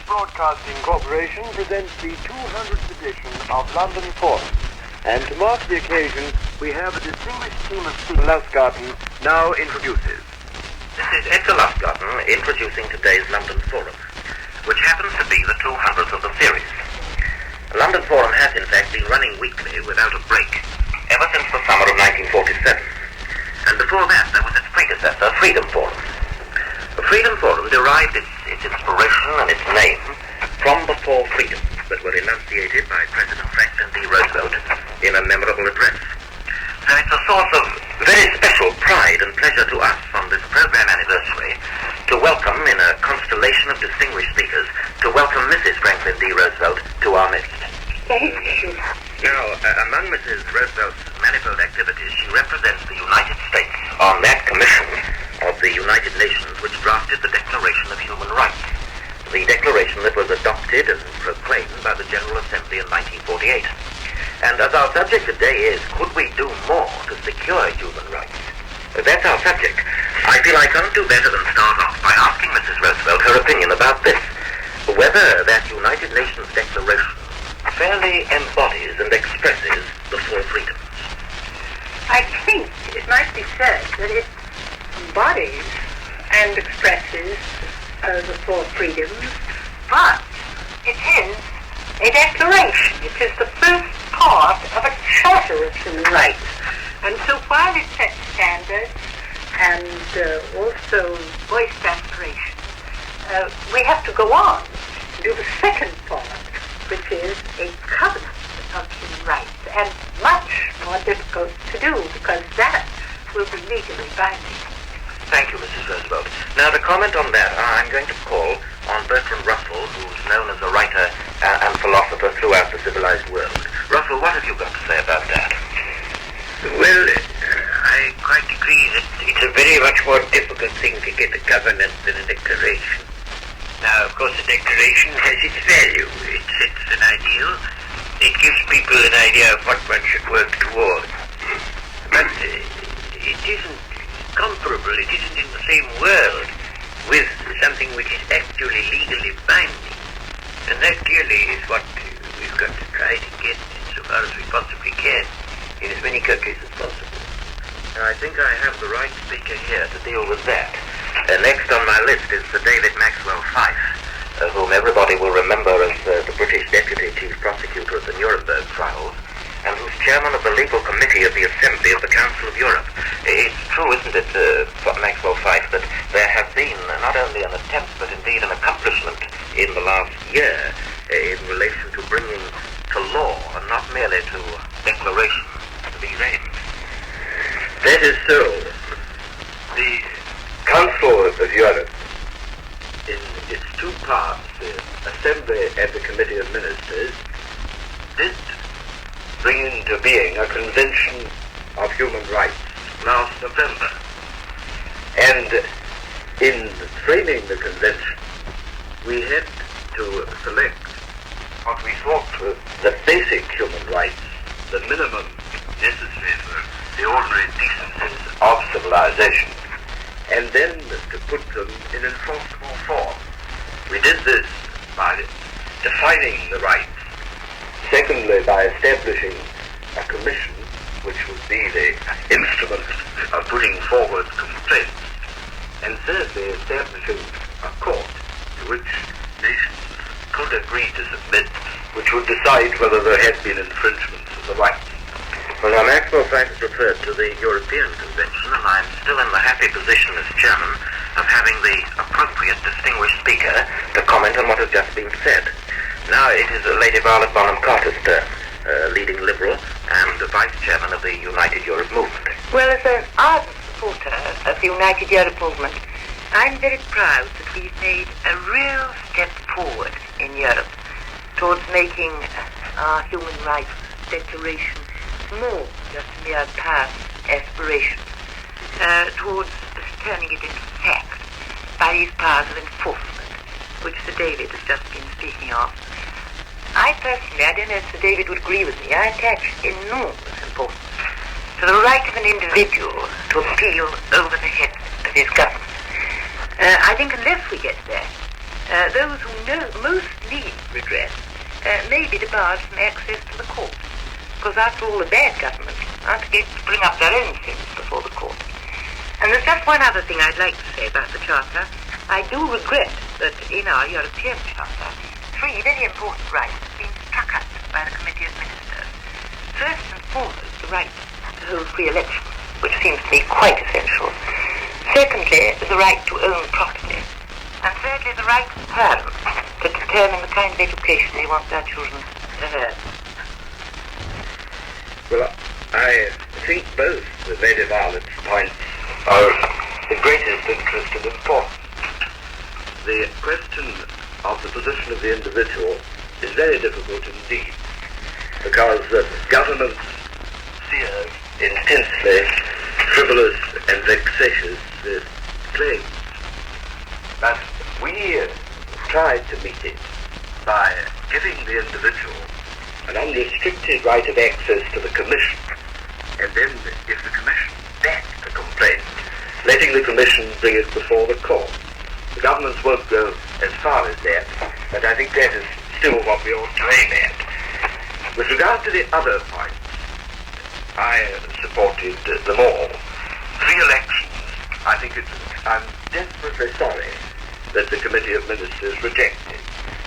Broadcasting Corporation presents the 200th edition of London Forum. And to mark the occasion, we have a distinguished team of speakers. Lusgarten now introduces. This is Edgar Lusgarten introducing today's London Forum, which happens to be the 200th of the series. The London Forum has in fact been running weekly without a break ever since the summer of 1947. And before that there was its predecessor, Freedom Forum. The Freedom Forum derived its inspiration and its name from the four freedoms that were enunciated by President Franklin D. Roosevelt in a memorable address. So it's a source of very special pride and pleasure to us on this program anniversary to welcome, in a constellation of distinguished speakers, to welcome Mrs. Franklin D. Roosevelt to our midst. Thank you. Now, among Mrs. Roosevelt's manifold activities, she represents the United States on that commission of the United Nations which drafted the Declaration of Human Rights, the declaration that was adopted and proclaimed by the General Assembly in 1948. And as our subject today is, could we do more to secure human rights? That's our subject. I feel I can't do better than start off by asking Mrs. Roosevelt her opinion about this, whether that United Nations Declaration fairly embodies and expresses the four freedoms. I think it might be said that it embodies and expresses the four freedoms, but it is a declaration. It is the first part of a charter of human rights. And so while it sets standards and also voiced aspirations, we have to go on and do the second part, which is a covenant of human rights, and much more difficult to do because that will be legally binding. Thank you, Mrs. Roosevelt. Now, to comment on that, I'm going to call on Bertrand Russell, who's known as a writer and philosopher throughout the civilized world. Russell, what have you got to say about that? Well, I quite agree that it's a very much more difficult thing to get a covenant than a declaration. Now, of course, a declaration has its value. It sets an ideal. It gives people an idea of what one should work towards. But it isn't comparable. It isn't in the same world with something which is actually legally binding. And that clearly is what we've got to try to get insofar as we possibly can in as many countries as possible. Now, I think I have the right speaker here to deal with that. Next on my list is Sir David Maxwell-Fyfe, whom everybody will remember as the British Deputy Chief Prosecutor at the Nuremberg Trial, and who's chairman of the Legal Committee of the Assembly of the Council of Europe. It's true, isn't it, Maxwell-Fyfe, that there have been not only an attempt, but indeed an accomplishment in the last year in relation to bringing to law, and not merely to declarations, these aims. That is so. The Council of Europe, in its two parts, the Assembly and the Committee of Ministers, did bring into being a Convention of Human Rights last November. And in framing the Convention, we had to select what we thought were the basic human rights, the minimum necessary for the ordinary decencies of civilization, and then to put them in enforceable form. We did this by defining the rights. Secondly, by establishing a commission which would be the instrument of putting forward complaints. And thirdly, establishing a court to which nations could agree to submit, which would decide whether there had been infringements of the rights. Well, now, Maxwell-Fyfe has referred to the European Convention, and I'm still in the happy position as chairman of having the appropriate distinguished speaker to comment on what has just been said. Now it is Lady Violet Bonhomme Carter's turn, leading Liberal and vice chairman of the United Europe Movement. Well, as an ardent supporter of the United Europe movement, I'm very proud that we've made a real step forward in Europe towards making our human rights declaration more just mere past aspirations, towards turning it into fact by these powers of enforcement, which Sir David has just been speaking of. I personally, I don't know if Sir David would agree with me, I attach enormous importance to the right of an individual to appeal over the head of his government. I think unless we get there, Those who most need redress may be debarred from access to the court, because after all, the bad government aren't to bring up their own sins before the court. And there's just one other thing I'd like to say about the Charter. I do regret that in our European Charter, 3 very important rights have been struck out by the Committee of Ministers. First and foremost, the right to hold free elections, which seems to me quite essential. Secondly, the right to own property. And thirdly, the right of parents to determine the kind of education they want their children to have. Well, I think both the Lady Violet's points are the greatest interest and importance. The question of the position of the individual is very difficult indeed, because governments see as intensely frivolous and vexatious claims. But we tried to meet it by giving the individual an unrestricted right of access to the Commission, and then, if the Commission backs the complaint, letting the Commission bring it before the court. The governments won't go as far as that, but I think that is still what we ought to aim at. With regard to the other points, I supported them all. Free elections, I'm desperately sorry that the Committee of Ministers rejected,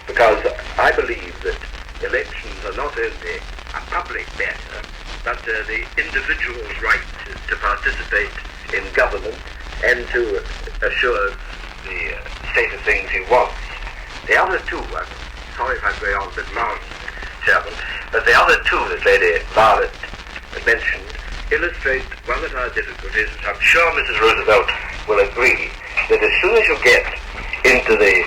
because I believe that elections are not only a public matter, but the individual's right to participate in government and to assure the state of things he wants. The other two, I'm sorry if I'm going on a bit long, Chairman, but the other two that Lady Violet mentioned illustrate one of our difficulties, which I'm sure Mrs. Roosevelt will agree, that as soon as you get into the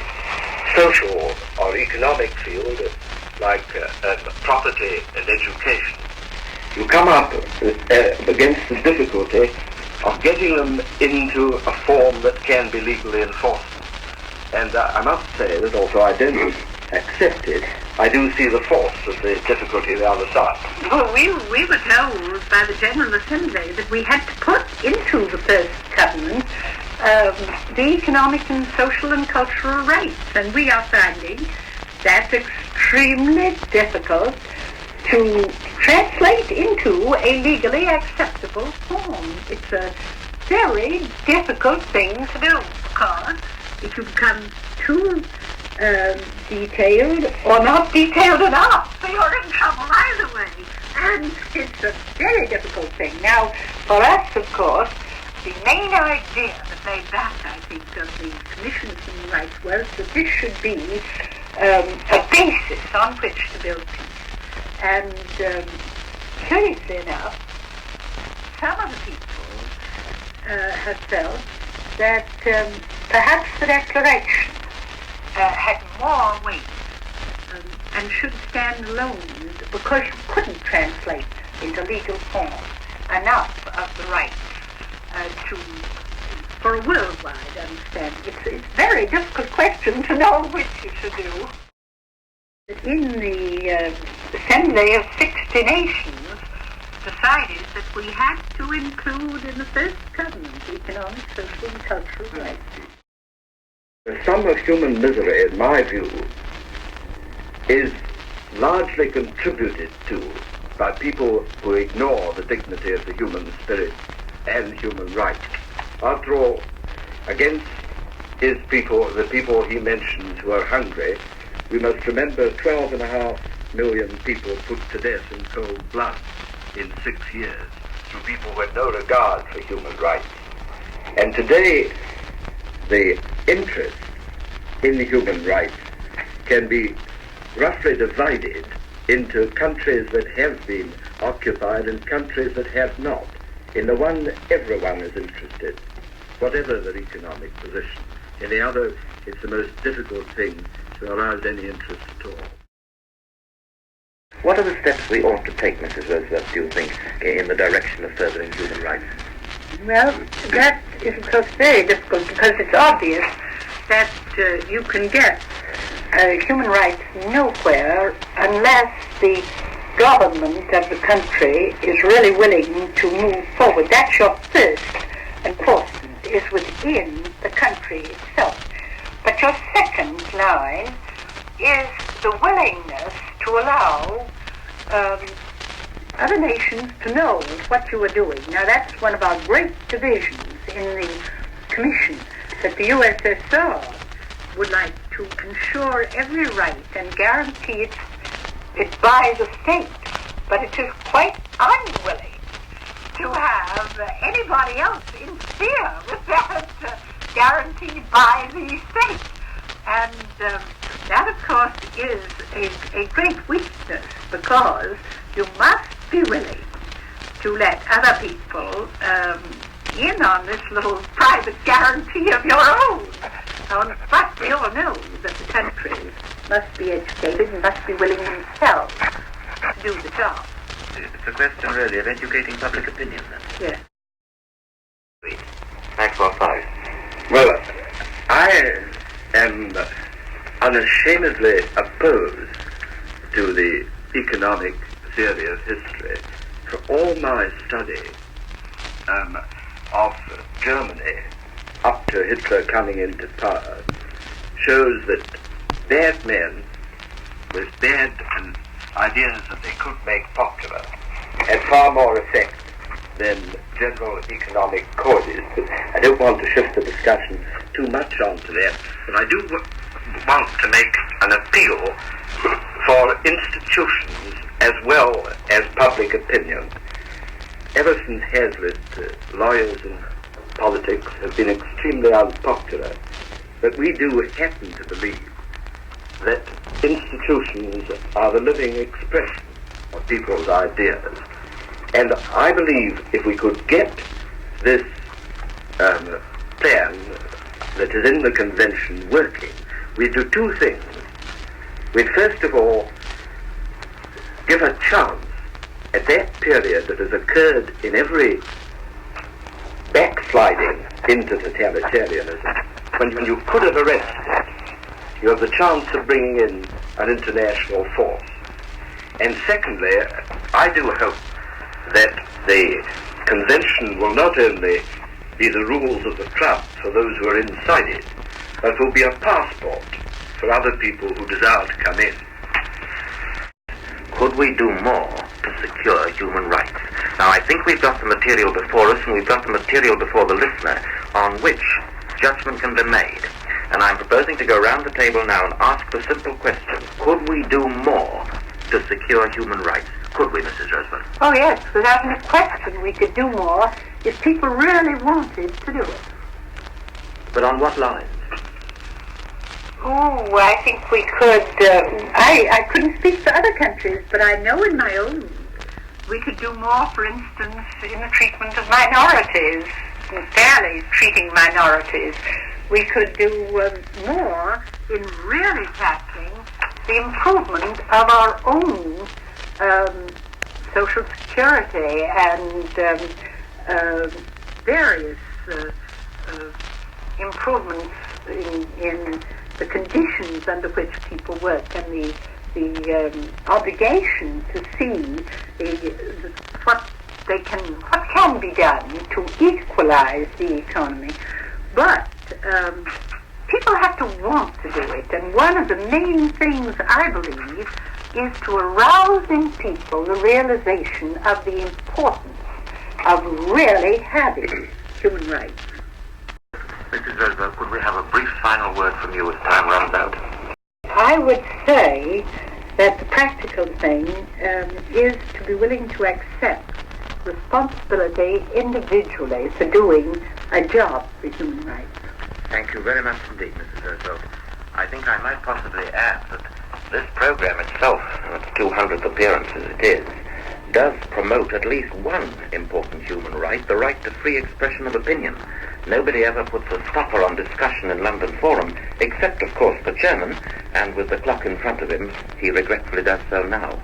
social or economic field, like property and education, you come up against the difficulty of getting them into a form that can be legally enforced. And I must say that although I don't accept it, I do see the force of the difficulty on the other side. Well, we were told by the General Assembly that we had to put into the first covenant the economic and social and cultural rights, and we are finding that's extremely difficult to translate into a legally acceptable form. It's a very difficult thing to do, because if you become too detailed or not detailed enough, you're in trouble either way. And it's a very difficult thing. Now, for us, of course, the main idea that made that, I think, of the Commission of Human Rights was that this should be a basis on which to build peace. And curiously enough, some of the people have felt that perhaps the Declaration had more weight and should stand alone, because you couldn't translate into legal form enough of the rights for a worldwide understanding. It's a very difficult question to know which you should do. In the Assembly of 60 Nations decided that we had to include in the first covenant economic, social, and cultural rights. The sum of human misery, in my view, is largely contributed to by people who ignore the dignity of the human spirit and human rights. After all, against his people, the people he mentioned who are hungry, we must remember 12.5 million people put to death in cold blood in 6 years through people who had no regard for human rights. And today, the interest in the human rights can be roughly divided into countries that have been occupied and countries that have not. In the one, everyone is interested, whatever their economic position. In the other, it's the most difficult thing to arouse any interest at all. What are the steps we ought to take, Mrs. Roosevelt, do you think, in the direction of furthering human rights? Well, that is, of course, very difficult, because it's obvious that you can get human rights nowhere unless the government of the country is really willing to move forward. That's your first enforcement, is within the country itself. But your second line is the willingness to allow other nations to know what you are doing. Now, that's one of our great divisions in the Commission, that the USSR would like to ensure every right and guarantee it by the state, but it is quite unwilling to have anybody else interfere with that guaranteed by the state. And that, of course, is a great weakness, because you must be willing to let other people in on this little private guarantee of your own. But we all know that the countries must be educated and must be willing themselves to do the job. It's a question, really, of educating public opinion, then. Yes. Maxwell-Fyfe. Well, I am unashamedly opposed to the economic theory of history. For all my study of Germany up to Hitler coming into power shows that bad men with bad ideas that they could make popular had far more effect than general economic causes. But I don't want to shift the discussion too much onto that, but I do want to make an appeal for institutions as well as public opinion. Ever since Hazlitt, lawyers and politics have been extremely unpopular, but we do happen to believe that institutions are the living expression of people's ideas. And I believe if we could get this plan that is in the convention working, we'd do two things. We'd first of all give a chance at that period that has occurred in every backsliding into totalitarianism, when you could have arrested it, you have the chance of bringing in an international force. And secondly, I do hope that the convention will not only be the rules of the club for those who are inside it, but will be a passport for other people who desire to come in. Could we do more to secure human rights? Now, I think we've got the material before us, and we've got the material before the listener on which judgment can be made. And I'm proposing to go round the table now and ask the simple question: could we do more to secure human rights? Could we, Mrs. Roosevelt? Oh, yes, without any question we could do more if people really wanted to do it. But on what lines? Oh, I think we could. I couldn't speak for other countries, but I know in my own we could do more, for instance, in the treatment of minorities, fairly treating minorities. We could do more in really tackling the improvement of our own social security and various improvements in the conditions under which people work, and the obligation to see what can be done to equalize the economy. But people have to want to do it, and one of the main things, I believe, is to arouse in people the realization of the importance of really having human rights. Mrs. Roosevelt, could we have a brief final word from you as time runs out? I would say that the practical thing is to be willing to accept responsibility individually for doing a job for human rights. Thank you very much indeed, Mrs. Roosevelt. I think I might possibly add that this program itself, its 200th appearance as it is, does promote at least one important human right, the right to free expression of opinion. Nobody ever puts a stopper on discussion in London Forum, except, of course, the chairman, and with the clock in front of him, he regretfully does so now.